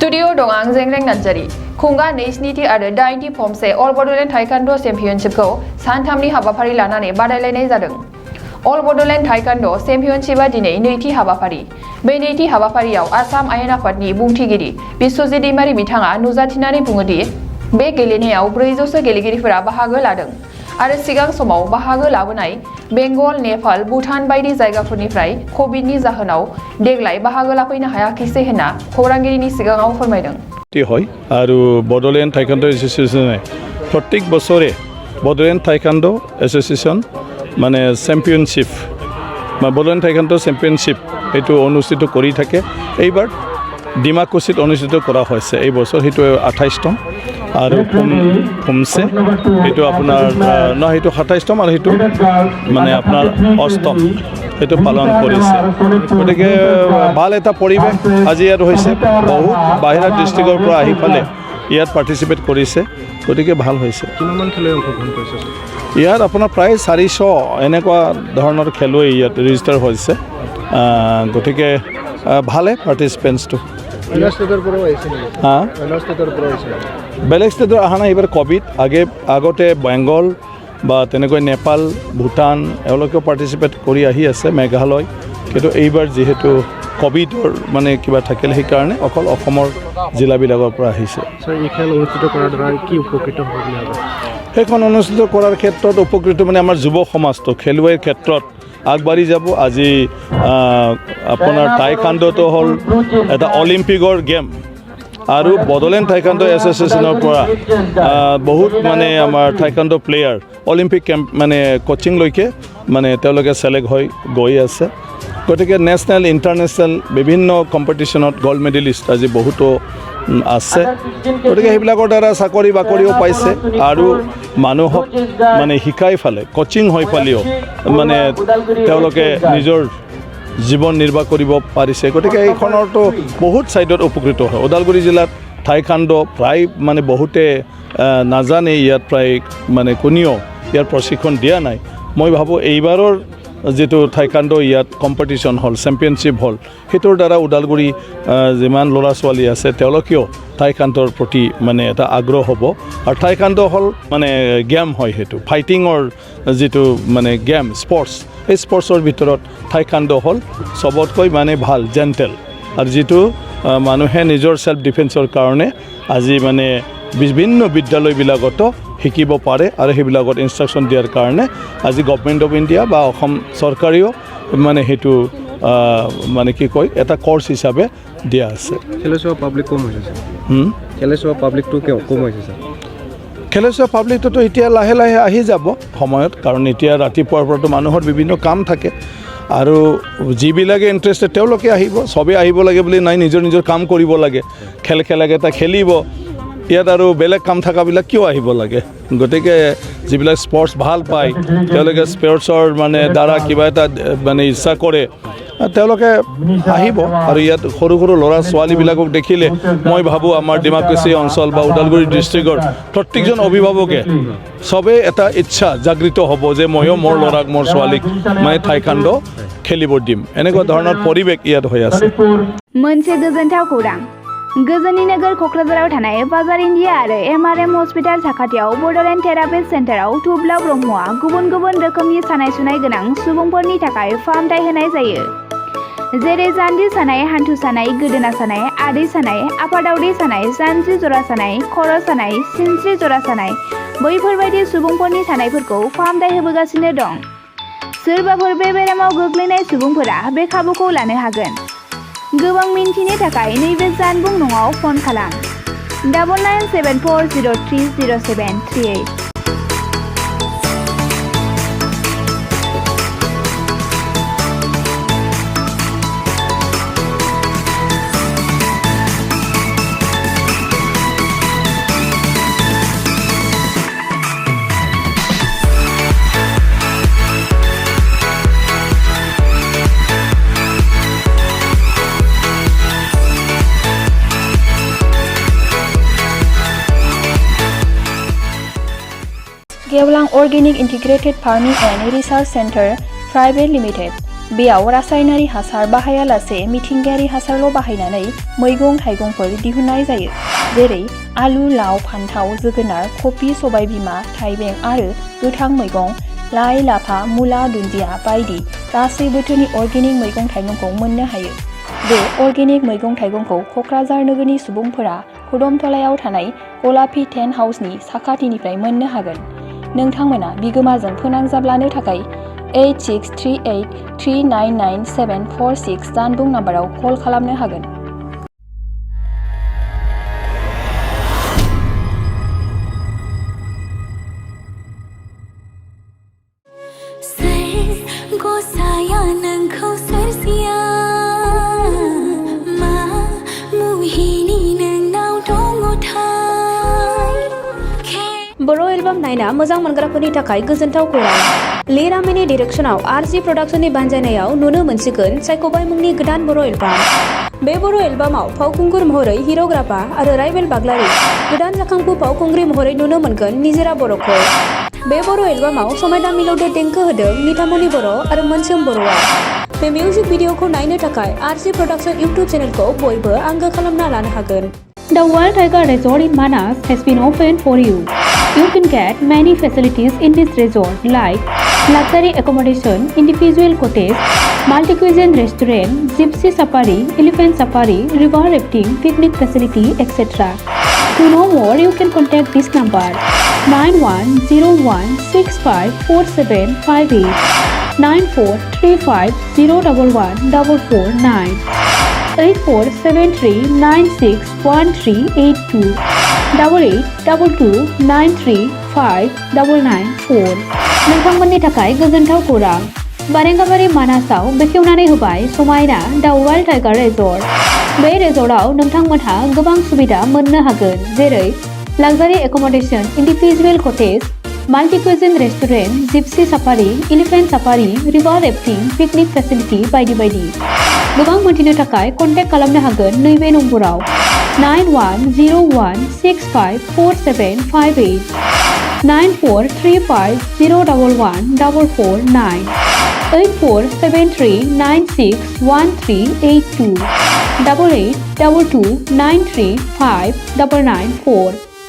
Studio dong ang zengreng nanjari. Kunga nationality ada dainti pomse All Bodoland Taekwondo Championship ko santamni habapari lanane badailainai jadong. All Bodoland Taekwondo Championship a dinei nैथि हाबाफारि. बे नैथि हाबाफारियाव आसाम आयेन आफादनि बुंथिगिरि बिश्वजित दैमारि बिथाङा नुजाथिनानै बुङोदि बे गेलेनायाव 400 सो गेलेगिरिफोरा बाहागो लादों आरो सिगां समाव बाहागो लाबोनाय बेंगल, नेपाल, भुटान बायदि जायगाफोरनिफ्राय कभिडनि जाहोनाव देग्लाय बाहागो लाफैनो हायाखैसै होनना खौरांगिरिनि सिगाङाव फोरमायदों। হয় আৰু বডোলেণ্ড টাইকোৱাণ্ডো এছ'চিয়েশ্যনে প্ৰত্যেক বছৰে বডোলেণ্ড টাইকোৱাণ্ডো এছ'চিয়েশ্যন মানে চেম্পিয়নশ্বিপ বা বডোলেণ্ড টাইকোৱাণ্ডো চেম্পিয়নশ্বিপ এইটো অনুষ্ঠিত কৰি থাকে। এইবাৰ ডিমাকুছিত অনুষ্ঠিত কৰা হৈছে এই বছৰ, সেইটো 28তম আৰু ফুমছে সেইটো আপোনাৰ নহয়, সেইটো 27তম আৰু সেইটো মানে আপোনাৰ 8তম সেইটো পালন কৰিছে। গতিকে ভাল এটা পৰিৱেশ আজি ইয়াত হৈছে, বহুত বাহিৰা ডিষ্ট্ৰিক্টৰ পৰা আহি পেলাই ইয়াত পাৰ্টিচিপেট কৰিছে, গতিকে ভাল হৈছে। কিমান খেলুৱৈ অংশগ্ৰহণ কৰিছে? ইয়াত আপোনাৰ প্ৰায় 400 এনেকুৱা ধৰণৰ খেলুৱৈ ইয়াত ৰেজিষ্টাৰ হৈছে, গতিকে ভালে পাৰ্টিচিপেণ্টছটো। বেলেগ ষ্টেটৰ অহা নাই, এইবাৰ কভিড আগতে বেংগল বা তেনেকৈ নেপাল, ভূটান এওঁলোকেও পাৰ্টিচিপেট কৰি আহি আছে, মেঘালয়, কিন্তু এইবাৰ যিহেতু কভিডৰ মানে কিবা থাকিল সেইকাৰণে অকল অসমৰ জিলাবিলাকৰ পৰা আহিছে। এই খেল অনুষ্ঠিত কৰাৰ দ্বাৰা কি উপকৃত হ'ব বুলি ভাবে? সেইখন অনুষ্ঠিত কৰাৰ ক্ষেত্ৰত উপকৃত মানে আমাৰ যুৱ সমাজটো খেলুৱৈৰ ক্ষেত্ৰত আগবাঢ়ি যাব। আজি আপোনাৰ টাইকোৱাণ্ডোটো হ'ল এটা অলিম্পিকৰ গেম আৰু বডোলেণ্ড টাইকোৱাণ্ডো এছ'চিয়েশ্যনৰ পৰা বহুত মানে আমাৰ টাইকোৱাণ্ডো প্লেয়াৰ অলিম্পিক কেম্প মানে কোচিংলৈকে মানে তেওঁলোকে ছেলেক্ট হৈ গৈ আছে। গতিকে নেশ্যনেল ইণ্টাৰনেশ্যনেল বিভিন্ন কম্পিটিশ্যনত গ'ল্ড মেডেলিষ্ট আজি বহুতো আছে। গতিকে সেইবিলাকৰ দ্বাৰা চাকৰি বাকৰিও পাইছে আৰু মানুহক মানে শিকাই ফালে কোচিং হৈ ফালেও মানে তেওঁলোকে নিজৰ জীৱন নিৰ্বাহ কৰিব পাৰিছে। গতিকে এইখনৰতো বহুত ছাইডত উপকৃত হয়। ওদালগুৰি জিলাত টাইকোৱাণ্ডো প্ৰায় মানে বহুতে নাজানে, ইয়াত প্ৰায় মানে কোনেও ইয়াৰ প্ৰশিক্ষণ দিয়া নাই। মই ভাবোঁ এইবাৰৰ যিটো টাইকোৱাণ্ডো ইয়াত কম্পিটিশ্যন হ'ল, চেম্পিয়নশ্বিপ হ'ল, সেইটোৰ দ্বাৰা ওদালগুৰি যিমান ল'ৰা ছোৱালী আছে তেওঁলোকেও টাইকোৱাণ্ডোৰ প্ৰতি মানে এটা আগ্ৰহ হ'ব। আৰু টাইকোৱাণ্ডো হ'ল মানে গেম হয়, সেইটো ফাইটিঙৰ যিটো মানে গেম স্পৰ্টছ, এই স্পৰ্টছৰ ভিতৰত টাইকোৱাণ্ডো হ'ল চবতকৈ মানে ভাল জেণ্টেল, আৰু যিটো মানুহে নিজৰ ছেল্ফ ডিফেন্সৰ কাৰণে আজি মানে বিভিন্ন বিদ্যালয়বিলাকতো শিকিব পাৰে আৰু সেইবিলাকত ইনষ্ট্ৰাকশ্যন দিয়াৰ কাৰণে আজি গভৰ্ণমেণ্ট অফ ইণ্ডিয়া বা অসম চৰকাৰেও মানে সেইটো মানে কি কয় এটা কৰ্চ হিচাপে দিয়া আছে। খেলুৱৈ পাব্লিক কম হৈছে, খেলুৱৈ পাব্লিকটো কম হৈছে। খেলুৱৈ পাব্লিকটোতো এতিয়া লাহে লাহে আহি যাব সময়ত, কাৰণ এতিয়া ৰাতিপুৱাৰ পৰাতো মানুহৰ বিভিন্ন কাম থাকে আৰু যিবিলাকে ইণ্টাৰেষ্টেড তেওঁলোকে আহিব। চবেই আহিব লাগে বুলি নাই, নিজৰ নিজৰ কাম কৰিব লাগে। খেলকেইটা খেলিব, ইয়াত আৰু বেলেগ কাম থকাবিলাক কিয় আহিব লাগে? গতিকে যিবিলাক স্পৰ্টছ ভাল পায় তেওঁলোকে স্পৰ্টছৰ মানে দ্বাৰা কিবা এটা মানে ইচ্ছা কৰে তেওঁলোকে আহিব। আৰু ইয়াত সৰু সৰু ল'ৰা ছোৱালীবিলাকক দেখিলে মই ভাবোঁ আমাৰ ডিমাকুছী অঞ্চল বা ওদালগুৰি ডিষ্ট্ৰিক্টৰ প্ৰত্যেকজন অভিভাৱকে চবেই এটা ইচ্ছা জাগৃত হ'ব যে ময়ো মোৰ ল'ৰাক মোৰ ছোৱালীক মানে টাইকোৱাণ্ডো খেলিব দিম। এনেকুৱা ধৰণৰ পৰিৱেশ ইয়াত হৈ আছে। मोनसे गोजोनथाव खौरां। गोजोननि नोगोर क'क्राझाराव थानाय बाजार इन्डिया आरो MRM हस्पिटाल साखाथियाव बड'लेण्ड थेरापिस्ट सेन्टाराव थुब्ला ब्रह्मआ गुबुन गुबुन रोखोमनि सानाय सुनाय गोनां सुबुंफोरनि थाखाय फाहामथाय होनाय जायो। जेरै जान्जि सानाय, हान्थु सानाय, गोदोना सानाय, आदै सानाय, आफादावदै सानाय, जानजि जरा सानाय, खर' सानाय, सिनस्रि जरा सानाय, बैफोरबायदि सुबुंफोरनि सानायफोरखौ फाहामथाय होबोगासिनो दं। सोरबाफोर बे बेरामाव गोग्लैनाय सुबुंफोरा बे खाबुखौ लानो हागोन। गोबां मिन्थिनो थाखाय नैबे जानबुं नङाव फन खालाम 9974030738। Gevlang Organic Integrated Farming and Research Center Private Limited बेयाव रासायनारि हासार बाहायालासे मिथिंगायारि हासारल' बाहायनानै मैगं थाइगंफोर दिहुननाय जायो जेरै आलु लाव फान्थाव जोगोनार कफि सबायबिमा थाइबें आरो गोथां मैगं लाइ लाफा मुला दुन्दिया बायदि गासै बोथोरनि अर्गेनिक मैगं थाइगंखौ मोननो हायो बे अर्गेनिक मैगं थाइगंखौ क'क्राझार नोगोरनि सुबुंफोरा खुदमथलायाव थानाय गलापी टेन्ट हाउसनि साखाथिनिफ्राय मोननो हागोन नोंथांमोना बिगोमाजों फोनांजाबलानो थाखाय 8638399746 जानबुं नाम्बाराव कल खालामनो हागोन। बर' एलबाम नायना मोजां मोनग्राफोरनि थाखाय गोजोनथाव खौरां लिरामिनि डिरेक्शनाव आरजि प्रडाक्शननि बानजायनायाव नुनो मोनसिगोन सायख'बाय मुंनि गोदान बर' एलबाम बे बर' एलबामाव फावखुंगुर महरै हिर'ग्राफा आरो राइबेल बाग्लारि गोदान जाखांफु फावखुंग्रि महरै नुनो मोनगोन निजोरा बर'खौ बे बर' एलबामाव समायना मिलौदो देंखो होदों निथामनि बर' आरो मोनसोम बर'आ बे मिउजिक भिडिअखौ नायनो थाखाय आरजि प्रडाक्शन इउट्युब चेनेलखौ बयबो आंगो खालामना लानो हागोन। The Wild Tiger Resort in Manas has been opened for you. You can get many facilities in this resort like luxury accommodation, individual cottage, multi-cuisine restaurant, gypsy safari, elephant safari, river rafting, picnic facility, etc. To know more, you can contact this number 9101654758 9435011449 8473961382 8822935994 नोंथांमोननि थाखाय गोजोनथाव खौरां बारेंगाबारि मानासाव बेखेवनानै होबाय समायना दा wild tiger resort बे रेजर्टआव नोंथांमोनहा गोबां सुबिदा मोननो हागोन जेरै luxury accommodation individual cottage multi cuisine restaurant Gypsy safari elephant safari river rafting picnic facility बायदि बायदि गोबां मोनथिनो थाखाय कन्टेक्ट खालामनो हागोन नैबे नम्बराव 9101654758 9435011449 8473961382 8822935994